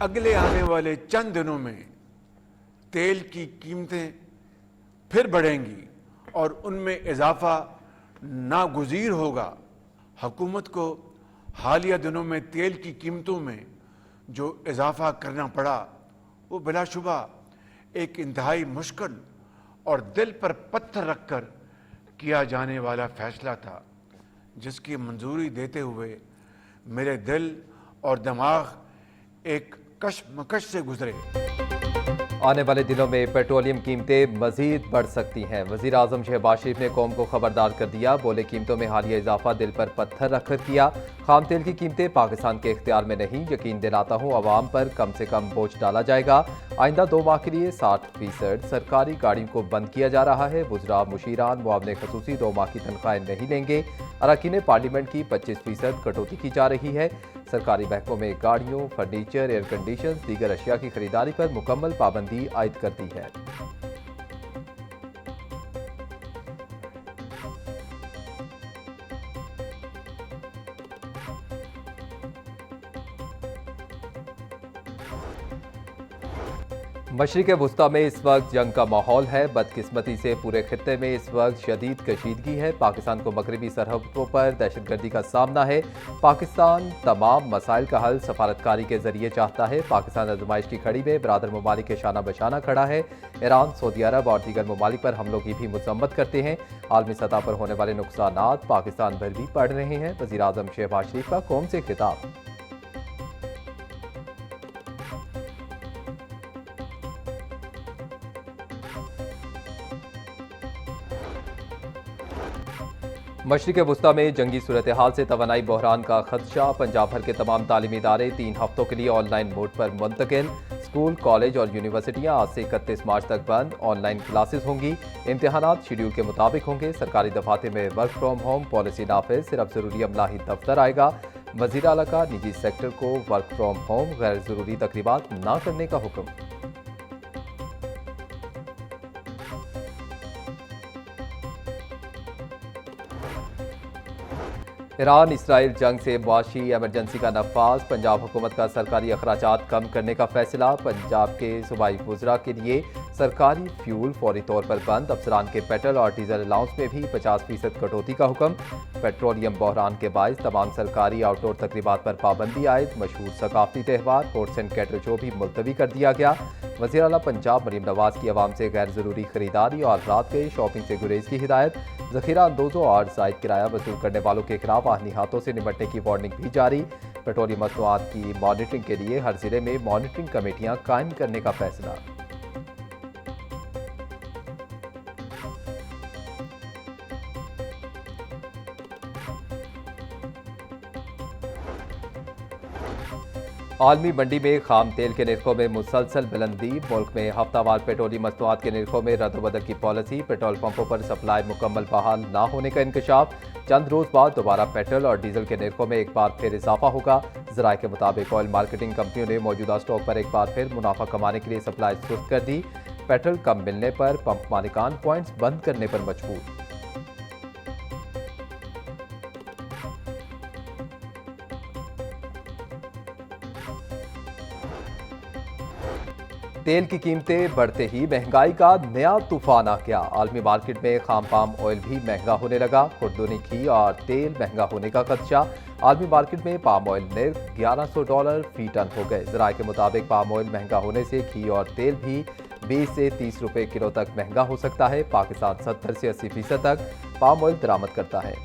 अगले आने वाले चंद दिनों में तेल की कीमतें फिर बढ़ेंगी और उनमें इजाफा नागुज़ीर होगा। हुकूमत को हालिया दिनों में तेल की कीमतों में जो इजाफा करना पड़ा वो बिलाशुबा एक इंतहाई मुश्किल और दिल पर पत्थर रखकर किया जाने वाला फैसला था, जिसकी मंजूरी देते हुए मेरे दिल और दिमाग एक कशमकश से गुजरे। आने वाले दिनों में पेट्रोलियम कीमतें मजीद बढ़ सकती हैं। वज़ीर आज़म शहबाज शरीफ ने कौम को खबरदार कर दिया। बोले, कीमतों में हालिया इजाफा दिल पर पत्थर रखकर किया। खाम तेल की कीमतें पाकिस्तान के इख्तियार में नहीं। यकीन दिलाता हूँ अवाम पर कम से कम बोझ डाला जाएगा। आइंदा 2 माह के लिए 60% सरकारी गाड़ियों को बंद किया जा रहा है। वुज़रा, मुशीरान, मुआवने खसूसी 2 माह की तनख्वाहें नहीं लेंगे। अरकान पार्लियामेंट की 25% कटौती की जा रही है। सरकारी महकमों में गाड़ियों, फर्नीचर, एयर कंडीशन, दीगर अशिया की खरीदारी पर मुकम्मल पाबंदी आयद कर दी है। मशरिक़ वुस्ता में इस वक्त जंग का माहौल है। बदकिस्मती से पूरे खित्ते में इस वक्त शदीद कशीदगी है। पाकिस्तान को मगरबी सरहदों पर दहशतगर्दी का सामना है। पाकिस्तान तमाम मसाइल का हल सफारतकारी के जरिए चाहता है। पाकिस्तान आजमाइश की खड़ी में बरादर ममालिक के शाना बशाना खड़ा है। ईरान, सऊदी अरब और दीगर ममालिक पर हमलों की भी मजम्मत करते हैं। आलमी सतह पर होने वाले नुकसानात पाकिस्तान पर भी पड़ रहे हैं। वज़ीर आज़म शहबाज शरीफ का कौम से खिताब। मशरिक़ वुस्ता में जंगी सूरत हाल से तवानाई बहरान का खदशा। पंजाब भर के तमाम तालीमी इदारे 3 हफ्तों के लिए ऑनलाइन मोड पर मुंतकिल। स्कूल, कॉलेज और यूनिवर्सिटियां आज से 31 मार्च तक बंद। ऑनलाइन क्लासेस होंगी। इम्तिहानात शेड्यूल के मुताबिक होंगे। सरकारी दफातर में वर्क फ्रॉम होम पॉलिसी नाफिज। सिर्फ जरूरी अमला ही दफ्तर आएगा। वज़ीर आला का निजी सेक्टर को वर्क फ्रॉम होम, गैर जरूरी तकरीबात न करने का हुक्म। ईरान इसराइल जंग से मुआशी एमरजेंसी का नफाज। पंजाब हुकूमत का सरकारी अखराजात कम करने का फैसला। पंजाब के सूबाई वुज़रा के लिए सरकारी फ्यूल फौरी तौर पर बंद। अफसरान के पेट्रोल और डीजल अलाउंस में भी 50% कटौती का हुक्म। पेट्रोलियम बहरान के बायस तमाम सरकारी आउटडोर तकरीबात पर पाबंदी आयद। मशहूर सकाफती त्यौहार हॉर्स एंड कैटल शो भी मुलतवी कर दिया गया। वज़ीर आला पंजाब मरीम नवाज की आवाम से गैर जरूरी खरीदारी और रात गई शॉपिंग से गुरेज की हिदायत। जखीरा अंदोजों और जायद किराया वसूल करने वालों के खिलाफ आहनी हाथों से निपटने की वार्निंग भी जारी। पेट्रोलियम मसनूआत की मॉनिटरिंग के लिए हर जिले में मॉनिटरिंग कमेटियां कायम करने का फैसला। आलमी मंडी में खाम तेल के निर्खों में मुसलसल बुलंदी। मुल्क में हफ्तावार पेट्रोलियम मसनूआत के निर्खों में रद्द-बदल की पॉलिसी। पेट्रोल पंपों पर सप्लाई मुकम्मल बहाल न होने का इंकशाफ। चंद रोज बाद दोबारा पेट्रोल और डीजल के निर्खों में एक बार फिर इजाफा होगा। ज़राए के मुताबिक ऑयल मार्केटिंग कंपनियों ने मौजूदा स्टॉक पर एक बार फिर मुनाफा कमाने के लिए सप्लाई सुस्त कर दी। पेट्रोल कम मिलने पर पंप मालिकान पॉइंट्स बंद करने पर मजबूर। तेल की कीमतें बढ़ते ही महंगाई का नया तूफान आ गया। आलमी मार्केट में खाम पाम ऑयल भी महंगा होने लगा। खुर्दुनी घी और तेल महंगा होने का खदशा। आलमी मार्केट में पाम ऑयल निर्ख $1100 फी टन हो गए। ज़राए के मुताबिक पाम ऑयल महंगा होने से घी और तेल भी 20 से 30 रुपए किलो तक महंगा हो सकता है। पाकिस्तान 70 से 80% तक पाम ऑयल दरामद करता है।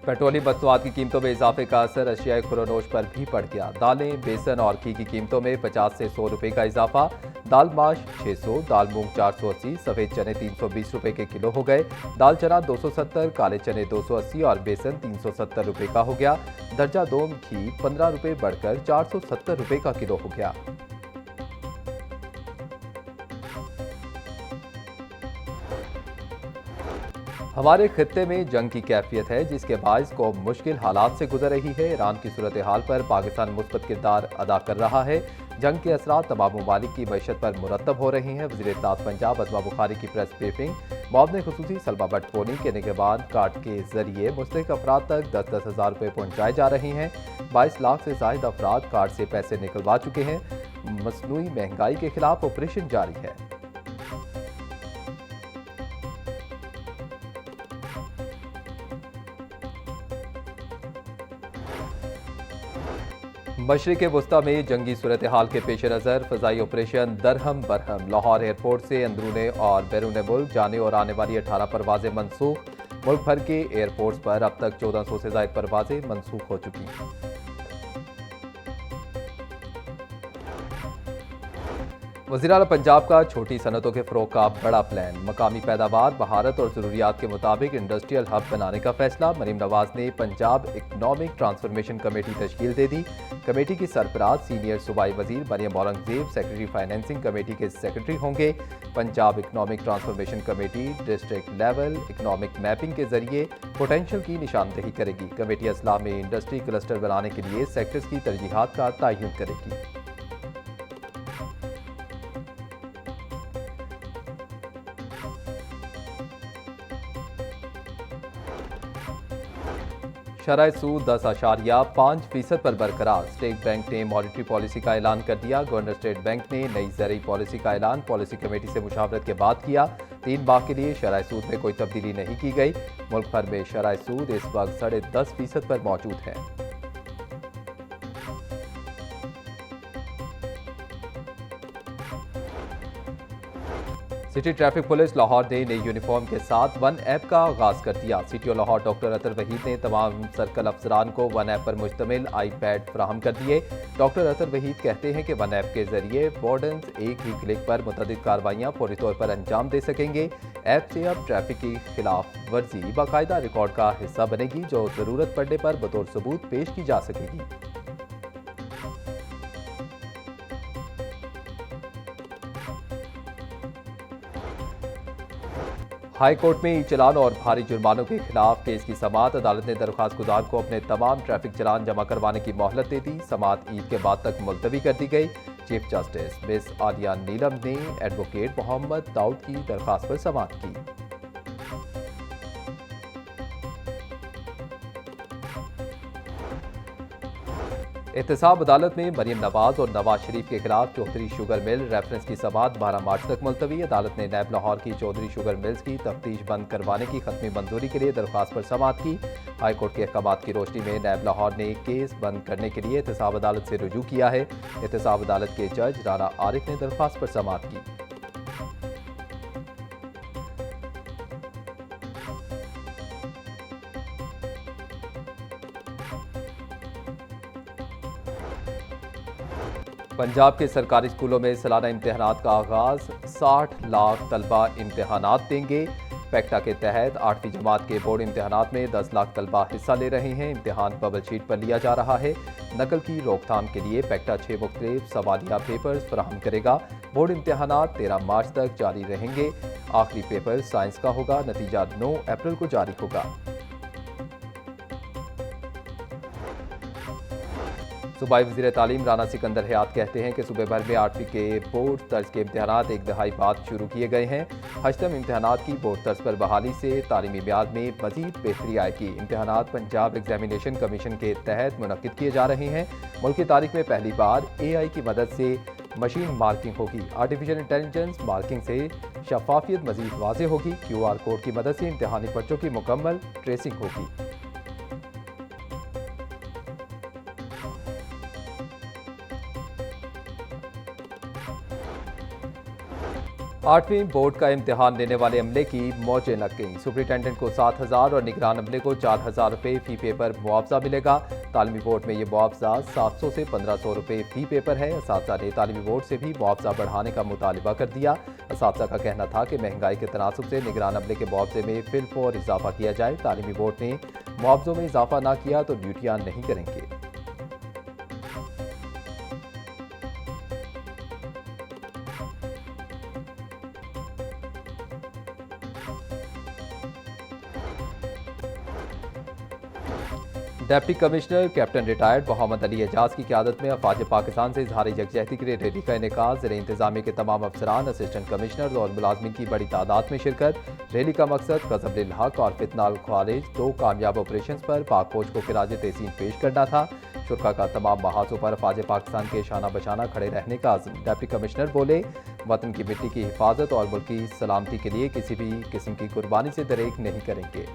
पेट्रोलियम मसनूआत की कीमतों में इजाफे का असर अशियाए खुरोनोश पर भी पड़ गया। दालें, बेसन और घी की कीमतों में 50 से 100 रुपए का इजाफा। दाल माश 600, दाल मूंग 480, सफ़ेद चने 320 रुपए के किलो हो गए। दाल चना 270, काले चने 280 और बेसन 370 रुपए का हो गया। दर्जा दोम घी 15 रुपए बढ़कर 470 रुपए का किलो हो गया। हमारे खित्ते में जंग की कैफियत है, जिसके बायस कौम मुश्किल हालात से गुजर रही है। ईरान की सूरत हाल पर पाकिस्तान मुस्बत किरदार अदा कर रहा है। जंग के असरात तमाम ममालिक की मईशत पर मुरतब हो रही हैं। वज़ीर इत्तलात पंजाब अज़मा बुखारी की प्रेस ब्रीफिंग। मुआवने खुसूसी सलमा बट पोनी के निगहबान कार्ड के जरिए मुस्तहिक अफराद तक 10-10 हज़ार रुपये पहुँचाए जा रहे हैं। 22 लाख से ज़ायद अफराद कार्ड से पैसे निकलवा चुके हैं। मसनूई महंगाई के खिलाफ ऑपरेशन जारी है। मशरिक़ वस्ता में जंगी सूरत हाल के पेश नज़र फ़ज़ाई ऑपरेशन दरहम बरहम। लाहौर एयरपोर्ट से अंदरूने और बैरून मुल्क जाने और आने वाली 18 परवाजें मनसूख। मुल्क भर के एयरपोर्ट्स पर अब तक 1400 से ज़ायद परवाजें मनसूख हो चुकी हैं। वज़ीर आला पंजाब का छोटी सनतों के फ़रोग़ का बड़ा प्लान। मकामी पैदावार, महारत और ज़रूरियात के मुताबिक इंडस्ट्रियल हब बनाने का फैसला। मरीम नवाज ने पंजाब इकनॉमिक ट्रांसफॉर्मेशन कमेटी तश्कील दे दी। कमेटी की सरबराह सीनियर सूबाई वज़ीर Maryam Aurangzeb secretary financing committee के सेक्रेटरी होंगे। Punjab economic transformation committee district level economic mapping के जरिए पोटेंशियल की निशानदेही करेगी। कमेटी असलाह में इंडस्ट्री क्लस्टर बनाने के लिए सेक्टर्स की तरजीहात का तयन करेगी। शरह सूद 10.5% पर बरकरार। स्टेट बैंक ने मॉनेटरी पॉलिसी का ऐलान कर दिया। गवर्नर स्टेट बैंक ने नई ज़रई पॉलिसी का ऐलान पॉलिसी कमेटी से मुशावरत के बाद किया। 3 माह के लिए शरह सूद में कोई तब्दीली नहीं की गई। मुल्क भर में शरह सूद इस वक्त 10.5% पर मौजूद है। सिटी ट्रैफिक पुलिस लाहौर ने नई यूनिफॉर्म के साथ वन ऐप का आगाज कर दिया। सीटीओ लाहौर डॉक्टर अतर वहीद ने तमाम सर्कल अफसरान को वन ऐप पर मुश्तमिल iPad फराहम कर दिए। डॉक्टर अतर वहीद कहते हैं कि वन ऐप के जरिए वार्डन्स एक ही क्लिक पर मुतअद्दिद कार्रवाइयाँ फौरी तौर पर अंजाम दे सकेंगे। ऐप से अब ट्रैफिक की खिलाफ वर्जी बाकायदा रिकॉर्ड का हिस्सा बनेगी, जो जरूरत पड़ने पर बतौर सबूत पेश की जा सकेगी। हाई कोर्ट में ई चलान और भारी जुर्मानों के खिलाफ केस की समाअत। अदालत ने दरख्वास्त गुजार को अपने तमाम ट्रैफिक चलान जमा करवाने की मोहलत दे दी। समाअत ईद के बाद तक मुलतवी कर दी गई। चीफ जस्टिस मिस आलिया नीलम ने एडवोकेट मोहम्मद दाऊद की दरख्वास्त पर समाअत की। एहतसाब अदालत में मरियम नवाज और नवाज शरीफ के खिलाफ चौधरी शुगर मिल रेफरेंस की समाअत 12 मार्च तक मुलतवी। अदालत ने नैब लाहौर की चौधरी शुगर मिल्स की तफ्तीश बंद करवाने की खत्मी मंजूरी के लिए दरख्वास्त पर समाअत की। हाई कोर्ट के अहकामात की रोशनी में नैब लाहौर ने केस बंद करने के लिए एहतसाब अदालत से रुजू किया है। एहतसाब अदालत के जज राना आरिफ ने दरख्वास्त पर समाअत की। पंजाब के सरकारी स्कूलों में सालाना इम्तिहानात का आगाज। 60 लाख तलबा इम्तिहानात देंगे। पैक्टा के तहत 8वीं जमात के बोर्ड इम्तिहानात में 10 लाख तलबा हिस्सा ले रहे हैं। इम्तिहान बबल शीट पर लिया जा रहा है। नकल की रोकथाम के लिए पैक्टा 6 मुख्तलिफ सवालिया पेपर्स फराहम करेगा। बोर्ड इम्तिहानात 13 मार्च तक जारी रहेंगे। आखिरी पेपर साइंस का होगा। नतीजा 9 अप्रैल को जारी होगा। सूबाई वज़ीर तालीम राना सिकंदर हयात कहते हैं कि सूबे भर में 8वीं के बोर्ड तर्ज के इम्तिहानात एक दहाई बाद शुरू किए गए हैं। 8वीं इम्तिहानात की बोर्ड तर्ज पर बहाली से तालीमी मियाद में मजीद बेहतरी आएगी। इम्तिहानात पंजाब एग्जामिनेशन कमीशन के तहत मुनक्किद किए जा रहे हैं। मुल्क की तारीख में पहली बार AI की मदद से मशीन मार्किंग होगी। आर्टिफिशियल इंटेलिजेंस मार्किंग से शफाफियत मजीद वाज़ेह होगी। QR कोड की मदद से इम्तिहानी पर्चों की मुकम्मल ट्रेसिंग होगी। 8वीं बोर्ड का इम्तिहान लेने वाले अमले की मौजें लग गई। सुपरिटेंडेंट को 7,000 और निगरान अमले को 4,000 रुपये फ़ी पेपर मुआवजा मिलेगा। तालीमी बोर्ड में ये मुआवजा 700 से 1,500 रुपये फ़ी पेपर है। असातिज़ा ने तालीमी बोर्ड से भी मुआवजा बढ़ाने का मुतालबा कर दिया। असातिज़ा का कहना था कि महंगाई के तनासुब से निगरान अमले के मुआवजे में फिलफौर इजाफा किया जाए। तालीमी बोर्ड ने मुआवजों में इजाफा ना किया तो ड्यूटियाँ नहीं करेंगे। Deputy commissioner captain retired Mohammad Ali Ejaz की क़यादत में अफवाज पाकिस्तान से इजहार यकजहती के लिए रैली का इनेकाज। ज़ेरे इंतजामिया के तमाम अफसरान, असिस्टेंट कमिश्नर और मुलाजमीन की बड़ी तादाद में शिरकत। रैली का मकसद ग़ज़ब हक और फितनाल खारिज 2 कामयाब ऑपरेशन पर पाक फौज को खिराज तहसीन पेश करना था। शुरा का तमाम महाजों पर अफवाज पाकिस्तान के शाना बशाना खड़े रहने का आज़म। डिप्टी कमिश्नर बोले, वतन की मिट्टी की हिफाजत और मुल्क की सलामती के लिए किसी भी किस्म की कुर्बानी से दरेक नहीं करेंगे।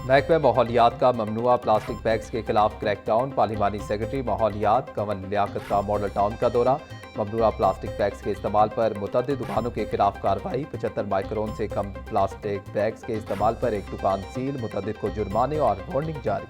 महकमा माहौलियात का ममनुआ प्लास्टिक बैग्स के खिलाफ क्रैकडाउन। पार्लिमानी सेक्रेटरी माहौलियात कंवल लियाकत का मॉडल टाउन का दौरा। ममनुआ प्लास्टिक बैग्स के इस्तेमाल पर मुतअद्दिद दुकानों के खिलाफ कार्रवाई। 75 माइक्रोन से कम प्लास्टिक बैग्स के इस्तेमाल पर एक दुकान सील, मुतअद्दिद को जुर्माने और वार्निंग जारी।